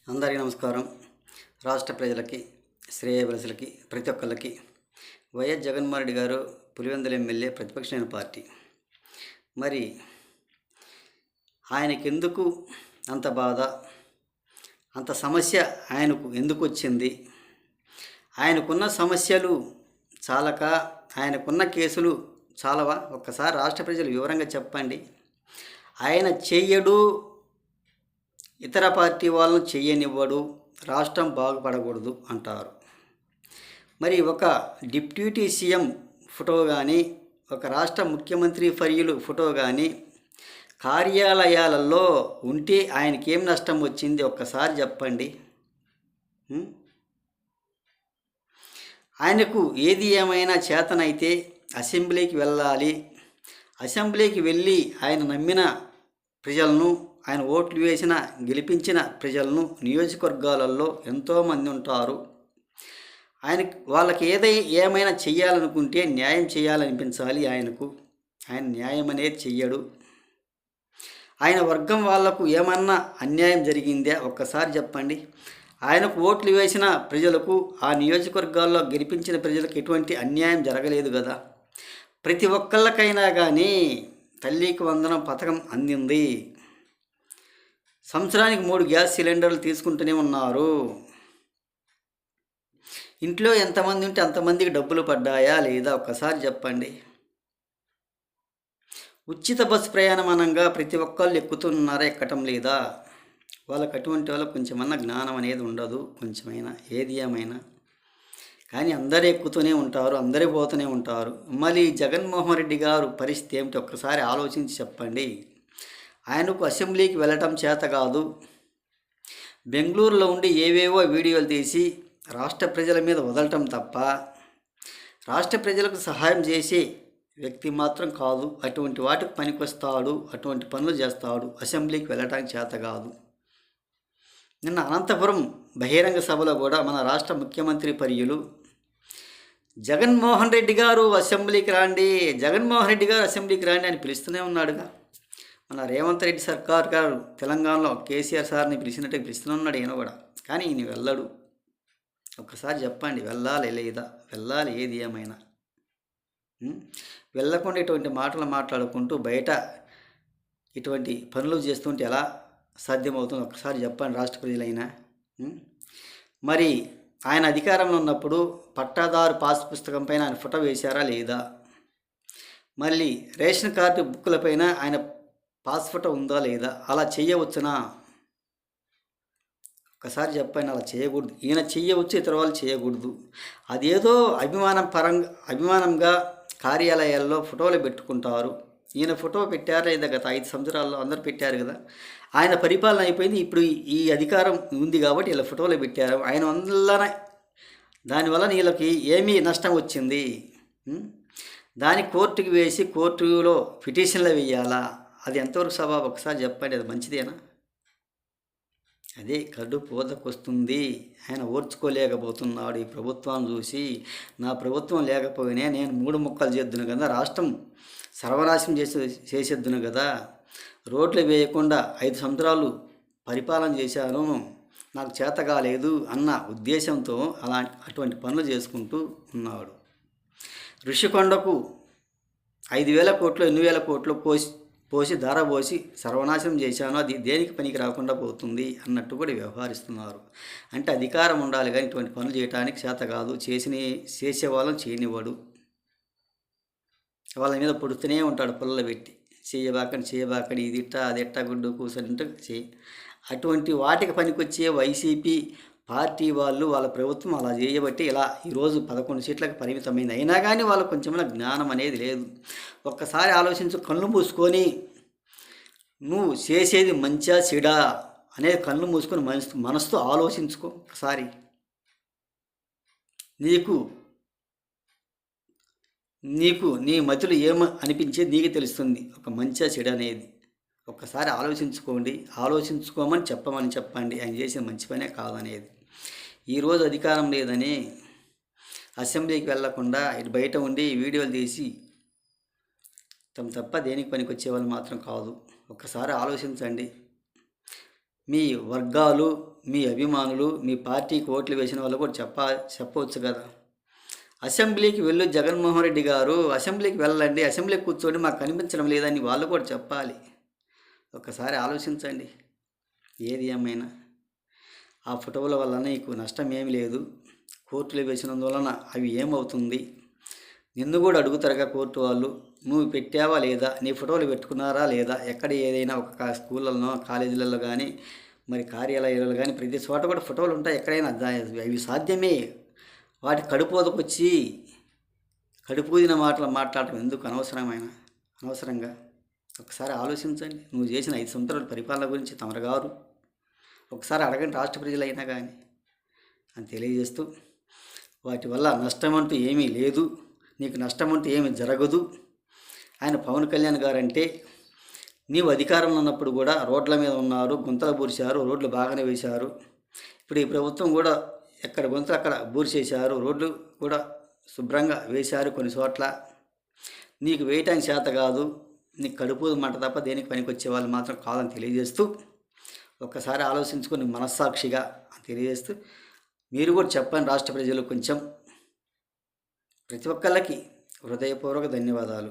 అందరికీ నమస్కారం. రాష్ట్ర ప్రజలకి, శ్రేయోభిలాషులకి, ప్రతి ఒక్కళ్ళకి వైఎస్ జగన్మోహన్ రెడ్డి గారు పులివెందుల ఎమ్మెల్యే, ప్రతిపక్షమైన పార్టీ. మరి ఆయనకెందుకు అంత బాధ, అంత సమస్య ఆయనకు ఎందుకు వచ్చింది? ఆయనకున్న సమస్యలు చాలక, ఆయనకున్న కేసులు చాలవా? ఒక్కసారి రాష్ట్ర ప్రజలు వివరంగా చెప్పండి. ఆయన చెయ్యడు, ఇతర పార్టీ వాళ్ళను చెయ్యనివ్వడు, రాష్ట్రం బాగుపడకూడదు అంటారు. మరి ఒక డిప్యూటీ సీఎం ఫోటో కానీ, ఒక రాష్ట్ర ముఖ్యమంత్రి ఫర్యులు ఫోటో కానీ కార్యాలయాలలో ఉంటే ఆయనకేం నష్టం వచ్చింది ఒక్కసారి చెప్పండి. ఆయనకు ఏది ఏమైనా చేతనైతే అసెంబ్లీకి వెళ్ళాలి. అసెంబ్లీకి వెళ్ళి ఆయన నమ్మిన ప్రజలను, ఆయన ఓట్లు వేసిన గెలిపించిన ప్రజలను, నియోజకవర్గాలలో ఎంతోమంది ఉంటారు. వాళ్ళకి ఏమైనా చెయ్యాలనుకుంటే న్యాయం చేయాలనిపించాలి ఆయనకు. ఆయన న్యాయం అనేది చెయ్యడు. ఆయన వర్గం వాళ్లకు ఏమన్నా అన్యాయం జరిగిందే ఒక్కసారి చెప్పండి. ఆయనకు ఓట్లు వేసిన ప్రజలకు, ఆ నియోజకవర్గాల్లో గెలిపించిన ప్రజలకు ఎటువంటి అన్యాయం జరగలేదు కదా. ప్రతి ఒక్కళ్ళకైనా కానీ తల్లికి వందనం పథకం అందింది. సంవత్సరానికి 3 గ్యాస్ సిలిండర్లు తీసుకుంటూనే ఉన్నారు. ఇంట్లో ఎంతమంది ఉంటే అంతమందికి డబ్బులు పడ్డాయా లేదా ఒక్కసారి చెప్పండి. ఉచిత బస్సు ప్రయాణం అనంగా ప్రతి ఒక్కళ్ళు ఎక్కుతున్నారా, ఎక్కటం లేదా? వాళ్ళకి అటువంటి వాళ్ళకి కొంచెమన్నా జ్ఞానం అనేది ఉండదు, కొంచెమైనా ఏది ఏమైనా. కానీ అందరూ ఎక్కుతూనే ఉంటారు, అందరూ పోతూనే ఉంటారు. మళ్ళీ జగన్మోహన్ రెడ్డి గారు పరిస్థితి ఏమిటి ఒక్కసారి ఆలోచించి చెప్పండి. ఆయనకు అసెంబ్లీకి వెళ్ళటం చేత కాదు. బెంగళూరులో ఉండి ఏవేవో వీడియోలు తీసి రాష్ట్ర ప్రజల మీద వదలటం తప్ప రాష్ట్ర ప్రజలకు సహాయం చేసే వ్యక్తి మాత్రం కాదు. అటువంటి వాటికి పనికొస్తాడు, అటువంటి పనులు చేస్తాడు. అసెంబ్లీకి వెళ్ళటానికి చేత కాదు. నిన్న అనంతపురం బహిరంగ సభలో కూడా మన రాష్ట్ర ముఖ్యమంత్రి పర్యులు జగన్మోహన్ రెడ్డి గారు అసెంబ్లీకి రాండి, జగన్మోహన్ రెడ్డి గారు అసెంబ్లీకి రాండి అని పిలుస్తూనే ఉన్నాడుగా. మన రేవంత్ రెడ్డి సర్కార్ గారు తెలంగాణలో కేసీఆర్ సార్ని పిలిచినట్టు పిలుస్తూనే ఉన్నాడు ఈయన కూడా. కానీ ఈయన వెళ్ళడు. ఒక్కసారి చెప్పండి, వెళ్ళాలి లేదా? వెళ్ళాలి ఏది ఏమైనా. వెళ్ళకుండా ఇటువంటి మాటలు మాట్లాడుకుంటూ బయట ఇటువంటి పనులు చేస్తుంటే ఎలా సాధ్యమవుతుంది ఒక్కసారి చెప్పండి రాష్ట్ర ప్రజలైనా. మరి ఆయన అధికారంలో ఉన్నప్పుడు పట్టాదారు పాస్ పుస్తకం పైన ఆయన ఫోటో వేశారా లేదా? మళ్ళీ రేషన్ కార్డు బుక్కులపైన ఆయన పాస్ ఫోటో ఉందా లేదా? అలా చేయవచ్చునా? ఒకసారి చెప్పండి. అలా చేయకూడదు. ఈయన చేయవచ్చు, ఇతర వాళ్ళు చేయకూడదు. అదేదో అభిమానంగా కార్యాలయాల్లో ఫోటోలు పెట్టుకుంటారు. ఈయన ఫోటో పెట్టారు లేదా? గత 5 సంవత్సరాల్లో అందరూ పెట్టారు కదా. ఆయన పరిపాలన అయిపోయింది, ఇప్పుడు ఈ అధికారం ఉంది కాబట్టి ఇలా ఫోటోలు పెట్టారు. ఆయన దానివల్ల వీళ్ళకి ఏమీ నష్టం వచ్చింది? దాన్ని కోర్టుకి వేసి కోర్టులో పిటిషన్లు వేయాలా? అది ఎంతవరకు సవాబు ఒకసారి చెప్పండి. అది మంచిదేనా? అదే కడుపు వస్తుంది. ఆయన ఓర్చుకోలేకపోతున్నాడు ఈ ప్రభుత్వాన్ని చూసి. నా ప్రభుత్వం లేకపోయినా నేను 3 ముక్కలు చేద్దును కదా, రాష్ట్రం సర్వనాశనం చేసేద్దును కదా, రోడ్లు వేయకుండా 5 సంవత్సరాలు పరిపాలన చేశాను, నాకు చేత కాలేదు అన్న ఉద్దేశంతో అటువంటి పనులు చేసుకుంటూ ఉన్నాడు. ఋషికొండకు 5,000 కోట్లు 8,000 కోట్లు పోసి ధారపోసి సర్వనాశనం చేశాను, అది దేనికి పనికి రాకుండా పోతుంది అన్నట్టు కూడా వ్యవహరిస్తున్నారు. అంటే అధికారం ఉండాలి కానీ ఇటువంటి పనులు చేయడానికి చేత కాదు. చేసేవాళ్ళని చేయనివ్వడు. వాళ్ళ మీద పొడుతూనే ఉంటాడు పుల్లలు పెట్టి. చేయబాకని ఇది ఇట్ట అది ఎట్ట గుడ్డు కూర్చొని అటువంటి వాటికి పనికొచ్చే వైసీపీ పార్టీ వాళ్ళు, వాళ్ళ ప్రభుత్వం అలా చేయబట్టి ఇలా ఈరోజు 11 సీట్లకు పరిమితమైంది. అయినా కానీ వాళ్ళకు కొంచెమైనా జ్ఞానం అనేది లేదు. ఒక్కసారి ఆలోచించు, కళ్ళు మూసుకొని నువ్వు చేసేది మంచా చెడా అనేది కళ్ళు మూసుకొని మనసుతో ఆలోచించుకో ఒకసారి. నీకు నీ మధ్యలో అనిపించేది నీకు తెలుస్తుంది, ఒక మంచా చెడు అనేది. ఒక్కసారి ఆలోచించుకోమని చెప్పండి. ఆయన చేసిన మంచి పనే కాదనేది. ఈరోజు అధికారం లేదని అసెంబ్లీకి వెళ్లకుండా ఇటు బయట ఉండి వీడియోలు తీసి తప్ప దేనికి పనికి వచ్చేవాళ్ళు మాత్రం కాదు. ఒక్కసారి ఆలోచించండి. మీ వర్గాలు, మీ అభిమానులు మీ పార్టీకి ఓట్లు వేసిన వాళ్ళు కూడా చెప్పవచ్చు కదా. అసెంబ్లీకి వెళ్ళు జగన్మోహన్ రెడ్డి గారు, అసెంబ్లీకి వెళ్ళండి, అసెంబ్లీకి కూర్చోండి, మాకు కనిపించడం లేదని వాళ్ళు కూడా చెప్పాలి. ఒక్కసారి ఆలోచించండి. ఏది ఏమైనా ఆ ఫోటోల వల్ల నీకు నష్టం ఏమి లేదు. కోర్టులో వేసినందువలన అవి ఏమవుతుంది? నిన్ను కూడా అడుగుతారుగా కోర్టు వాళ్ళు, నువ్వు పెట్టావా లేదా, నీ ఫోటోలు పెట్టుకున్నారా లేదా, ఎక్కడ ఏదైనా ఒక స్కూళ్ళలో కాలేజీలలో కానీ మరి కార్యాలయాలలో కానీ ప్రతి చోట కూడా ఫోటోలు ఉంటాయి. ఎక్కడైనా అవి సాధ్యమే. వాటి కడుపుదకొచ్చి కడుపుదిన మాటలు మాట్లాడటం ఎందుకు అనవసరంగా? ఒకసారి ఆలోచించండి. నువ్వు చేసిన 5 సంవత్సరాల పరిపాలన గురించి తమరు గారు ఒకసారి అడగండి, రాష్ట్ర ప్రజలైనా కానీ అని తెలియజేస్తూ, వాటి వల్ల నష్టం అంటూ ఏమీ లేదు, నీకు నష్టం అంటూ ఏమీ జరగదు. ఆయన పవన్ కళ్యాణ్ గారంటే నీవు అధికారంలో ఉన్నప్పుడు కూడా రోడ్ల మీద ఉన్నారు, గుంతలు బూర్చారు, రోడ్లు బాగానే వేశారు. ఇప్పుడు ఈ ప్రభుత్వం కూడా ఎక్కడ గుంతలు అక్కడ బూర్చేశారు, రోడ్లు కూడా శుభ్రంగా వేశారు కొన్ని చోట్ల. నీకు వేయటానికి చేత కాదు, నీకు కడుపు మంట తప్ప దేనికి పనికొచ్చే వాళ్ళు మాత్రం కాదని తెలియజేస్తూ, ఒక్కసారి ఆలోచించుకొని మనస్సాక్షిగా తెలియజేస్తూ, మీరు కూడా చెప్పండి రాష్ట్ర ప్రజలు కొంచెం. ప్రతి ఒక్కళ్ళకి హృదయపూర్వక ధన్యవాదాలు.